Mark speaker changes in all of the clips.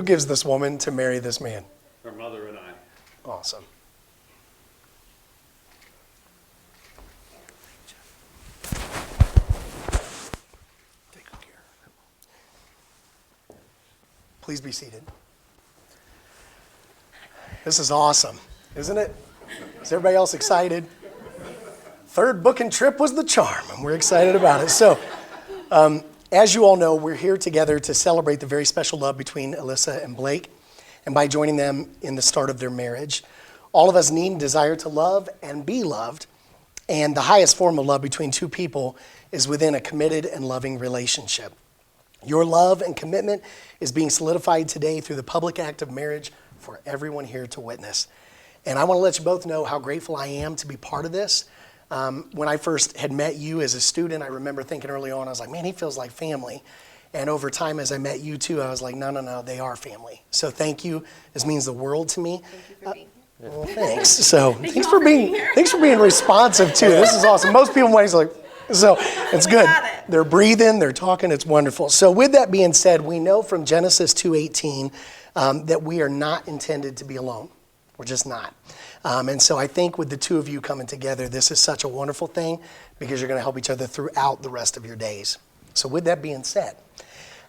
Speaker 1: Who gives this woman to marry this man?
Speaker 2: Her mother and I.
Speaker 1: Awesome. Please be seated. This is awesome, isn't it? Is everybody else excited? Third booking trip was the charm, and we're excited about it. So, as you all know, we're here together to celebrate the very special love between Alyssa and Blake, and by joining them in the start of their marriage. All of us need and desire to love and be loved, and the highest form of love between two people is within a committed and loving relationship. Your love and commitment is being solidified today through the public act of marriage for everyone here to witness. And I want to let you both know how grateful I am to be part of this. When I first had met you as a student, I remember thinking early on, I was like, man, he feels like family. And over time, as I met you too, I was like, no, they are family. So thank you. This means the world to me.
Speaker 3: Thank you for being here.
Speaker 1: Well, thanks. So thanks for being responsive too. This is awesome. Most people might be like, so it's good. They're breathing, they're talking, it's wonderful. So with that being said, we know from Genesis 2:18 that we are not intended to be alone. We're just not. And so I think with the two of you coming together, this is such a wonderful thing because you're going to help each other throughout the rest of your days. So with that being said,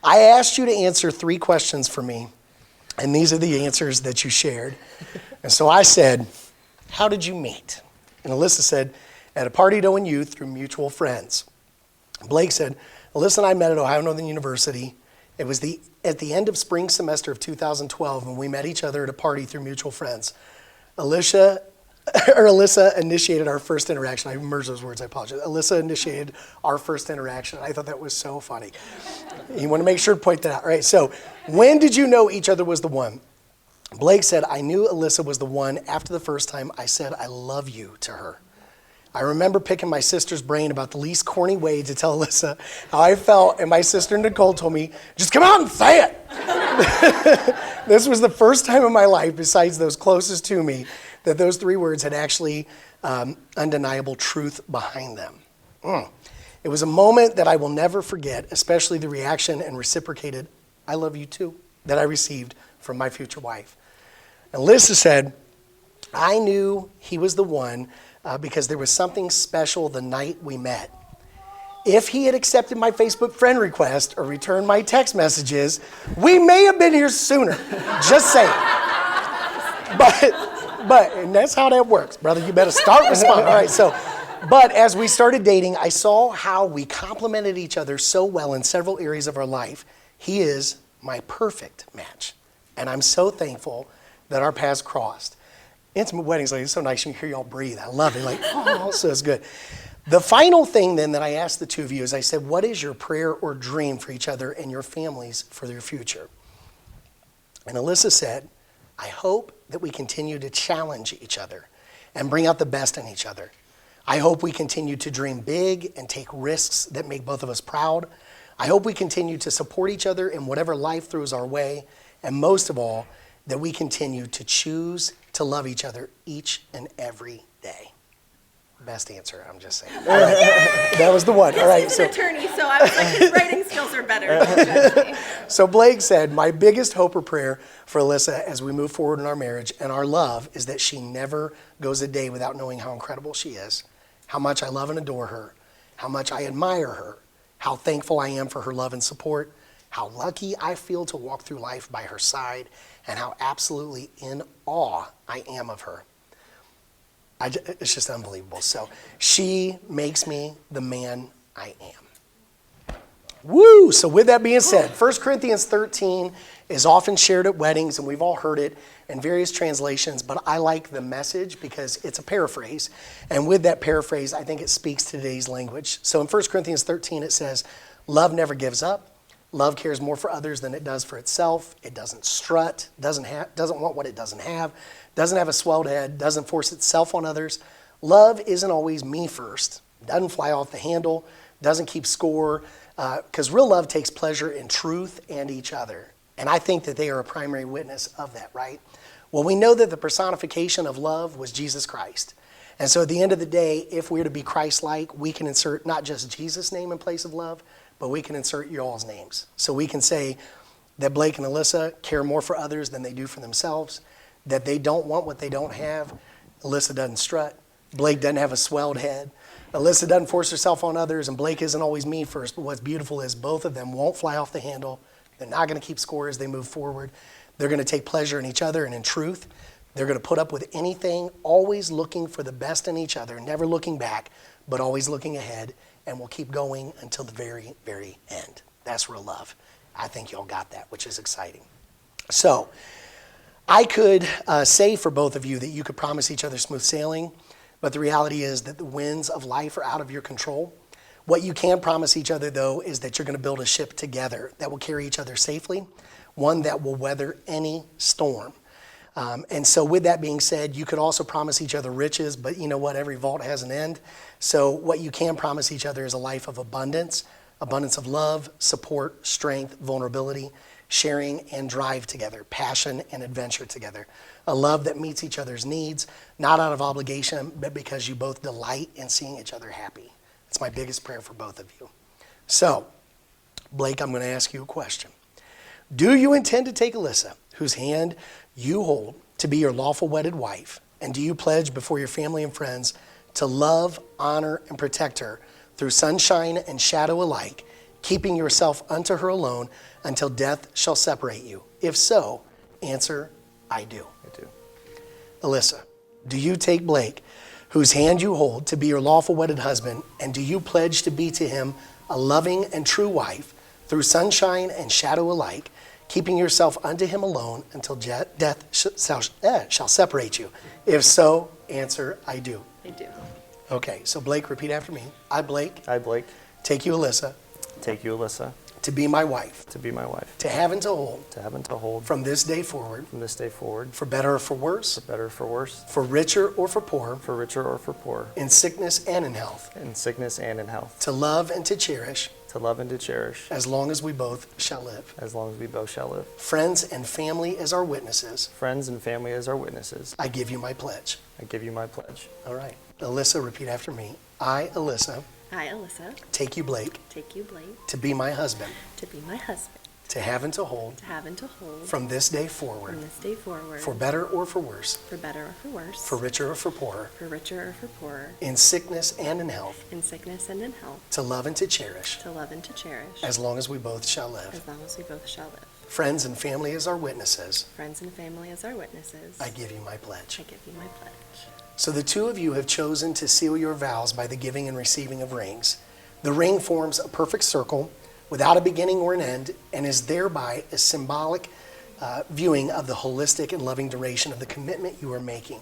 Speaker 1: I asked you to answer 3 questions for me, and these are the answers that you shared. And so I said, how did you meet? And Alyssa said, at a party at Owen Youth through mutual friends. Blake said, Alyssa and I met at Ohio Northern University. It was at the end of spring semester of 2012 when we met each other at a party through mutual friends. Alyssa initiated our first interaction. I merged those words, I apologize. Alyssa initiated our first interaction. I thought that was so funny. You want to make sure to point that out. All right, so when did you know each other was the one? Blake said, I knew Alyssa was the one after the first time I said I love you to her. I remember picking my sister's brain about the least corny way to tell Alyssa how I felt, and my sister Nicole told me, just come out and say it. This was the first time in my life, besides those closest to me, that those 3 words had actually undeniable truth behind them. It was a moment that I will never forget, especially the reaction and reciprocated, I love you too, that I received from my future wife. And Alyssa said, I knew he was the one because there was something special the night we met. If he had accepted my Facebook friend request or returned my text messages, we may have been here sooner. Just saying. But and that's how that works, brother. You better start responding. All right, but as we started dating, I saw how we complemented each other so well in several areas of our life. He is my perfect match. And I'm so thankful that our paths crossed. Intimate weddings, like, it's so nice you can hear y'all breathe. I love it. Like, oh, so it's good. The final thing then that I asked the two of you is I said, what is your prayer or dream for each other and your families for their future? And Alyssa said, I hope that we continue to challenge each other and bring out the best in each other. I hope we continue to dream big and take risks that make both of us proud. I hope we continue to support each other in whatever life throws our way. And most of all, that we continue to choose to love each other each and every day. Best answer, I'm just saying. All right. That was the one. All right.
Speaker 3: He's an attorney, so I was like, his writing skills are better.
Speaker 1: So Blake said, my biggest hope or prayer for Alyssa as we move forward in our marriage and our love is that she never goes a day without knowing how incredible she is, how much I love and adore her, how much I admire her, how thankful I am for her love and support, how lucky I feel to walk through life by her side, and how absolutely in awe I am of her. It's just unbelievable. So she makes me the man I am. Woo! So with that being said, 1 Corinthians 13 is often shared at weddings, and we've all heard it in various translations, but I like the message because it's a paraphrase. And with that paraphrase, I think it speaks to today's language. So in 1 Corinthians 13, it says, love never gives up. Love cares more for others than it does for itself. It doesn't strut, doesn't want what it doesn't have a swelled head, doesn't force itself on others. Love isn't always me first, doesn't fly off the handle, doesn't keep score, because real love takes pleasure in truth and each other. And I think that they are a primary witness of that, right? Well, we know that the personification of love was Jesus Christ. And so at the end of the day, if we're to be Christ-like, we can insert not just Jesus' name in place of love, but we can insert y'all's names. So we can say, that Blake and Alyssa care more for others than they do for themselves, that they don't want what they don't have. Alyssa doesn't strut. Blake doesn't have a swelled head. Alyssa doesn't force herself on others, and Blake isn't always me first. But what's beautiful is both of them won't fly off the handle. They're not going to keep score as they move forward. They're going to take pleasure in each other and in truth. They're going to put up with anything, always looking for the best in each other, never looking back, but always looking ahead, and will keep going until the very, very end. That's real love. I think y'all got that, which is exciting. So I could say for both of you that you could promise each other smooth sailing, but the reality is that the winds of life are out of your control. What you can promise each other, though, is that you're going to build a ship together that will carry each other safely, one that will weather any storm. And so with that being said, you could also promise each other riches, but you know what? Every vault has an end. So what you can promise each other is a life of abundance, abundance of love, support, strength, vulnerability, sharing and drive together, passion and adventure together. A love that meets each other's needs, not out of obligation, but because you both delight in seeing each other happy. That's my biggest prayer for both of you. So, Blake, I'm going to ask you a question. Do you intend to take Alyssa, whose hand you hold, to be your lawful wedded wife? And do you pledge before your family and friends to love, honor, and protect her through sunshine and shadow alike, keeping yourself unto her alone until death shall separate you? If so, answer, I do.
Speaker 2: I do.
Speaker 1: Alyssa, do you take Blake, whose hand you hold, to be your lawful wedded husband, and do you pledge to be to him a loving and true wife through sunshine and shadow alike, keeping yourself unto him alone until death shall separate you? If so, answer, I do.
Speaker 3: I do.
Speaker 1: Okay, so Blake, repeat after me. I, Blake,
Speaker 2: I, Blake,
Speaker 1: take you, Alyssa,
Speaker 2: take you, Alyssa,
Speaker 1: to be my wife,
Speaker 2: to be my wife,
Speaker 1: to have and to hold,
Speaker 2: to have and to hold
Speaker 1: from this day forward,
Speaker 2: from this day forward,
Speaker 1: for better or for worse,
Speaker 2: for better or for worse,
Speaker 1: for richer or for poorer,
Speaker 2: for richer or for poor,
Speaker 1: in sickness and in health,
Speaker 2: in sickness and in health,
Speaker 1: to love and to cherish,
Speaker 2: to love and to cherish,
Speaker 1: as long as we both shall live.
Speaker 2: as long as we both shall live.
Speaker 1: Friends and family as our witnesses,
Speaker 2: Friends and family as our witnesses,
Speaker 1: I give you my pledge.
Speaker 2: I give you my pledge.
Speaker 1: All right. Alyssa, repeat after me. I, Alyssa,
Speaker 3: I, Alyssa,
Speaker 1: take you, Blake,
Speaker 3: take you, Blake,
Speaker 1: to be my husband,
Speaker 3: to be my husband,
Speaker 1: to have and to hold,
Speaker 3: to have and to hold,
Speaker 1: from this day
Speaker 3: from
Speaker 1: forward,
Speaker 3: this day forward,
Speaker 1: for better or for worse,
Speaker 3: for better or for worse,
Speaker 1: for richer or for poorer,
Speaker 3: for richer or for poorer,
Speaker 1: in sickness and in health,
Speaker 3: in sickness and in health,
Speaker 1: to love and to cherish,
Speaker 3: to love and to cherish,
Speaker 1: as long as we both shall live.
Speaker 3: as long as we both shall live.
Speaker 1: Friends and family as our witnesses,
Speaker 3: Friends and family as our witnesses,
Speaker 1: I give you my pledge.
Speaker 3: I give you my pledge.
Speaker 1: So the two of you have chosen to seal your vows by the giving and receiving of rings. The ring forms a perfect circle without a beginning or an end, and is thereby a symbolic viewing of the holistic and loving duration of the commitment you are making.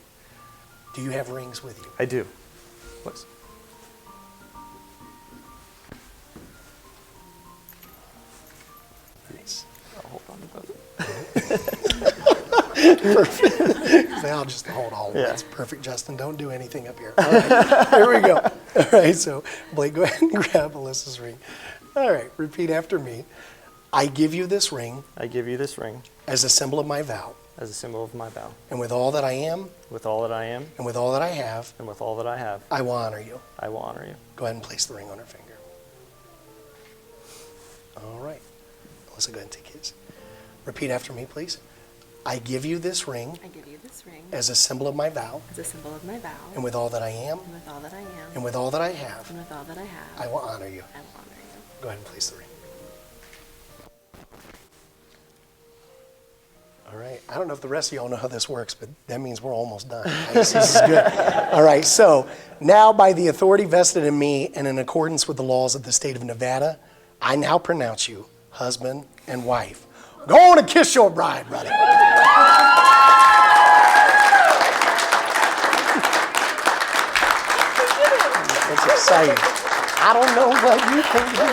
Speaker 1: Do you have rings with you?
Speaker 2: I do. Please.
Speaker 1: Nice.
Speaker 2: I'll hold on to both.
Speaker 1: I'll just hold all of
Speaker 2: Yeah.
Speaker 1: That's perfect, Justin. Don't do anything up here. All right, here we go. All right, so Blake, go ahead and grab Alyssa's ring. All right, repeat after me. I give you this ring
Speaker 2: I give you this ring
Speaker 1: as a symbol of my vow,
Speaker 2: as a symbol of my vow.
Speaker 1: and with all that I am
Speaker 2: With all that I am
Speaker 1: and with all that I have,
Speaker 2: and with all that I have,
Speaker 1: I will honor you.
Speaker 2: I will honor you.
Speaker 1: Go ahead and place the ring on her finger. All right. Alyssa, go ahead and take his. Repeat after me, please. I give you this ring
Speaker 3: I give you this ring
Speaker 1: as a symbol of my vow,
Speaker 3: as a symbol of my vow,
Speaker 1: and with all that I am
Speaker 3: and with all that I am,
Speaker 1: and with all that I have,
Speaker 3: and with all that I have,
Speaker 1: I will honor you.
Speaker 3: I will honor you.
Speaker 1: Go ahead and place the ring. All right. I don't know if the rest of y'all know how this works, but that means we're almost done. This is good. All right. So now, by the authority vested in me and in accordance with the laws of the state of Nevada, I now pronounce you husband and wife. Go on and kiss your bride, brother. That's exciting. I don't know what you can do.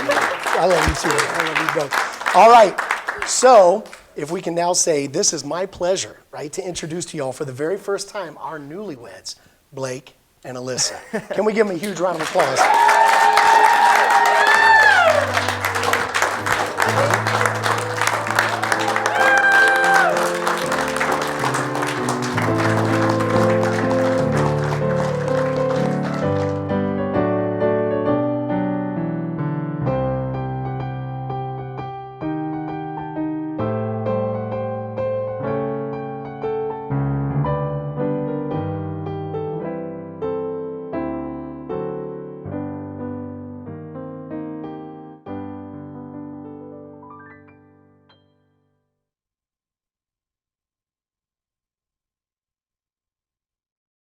Speaker 1: I love you too. I love you both. All right. So, if we can now say, this is my pleasure, right, to introduce to y'all for the very first time our newlyweds, Blake and Alyssa. Can we give them a huge round of applause?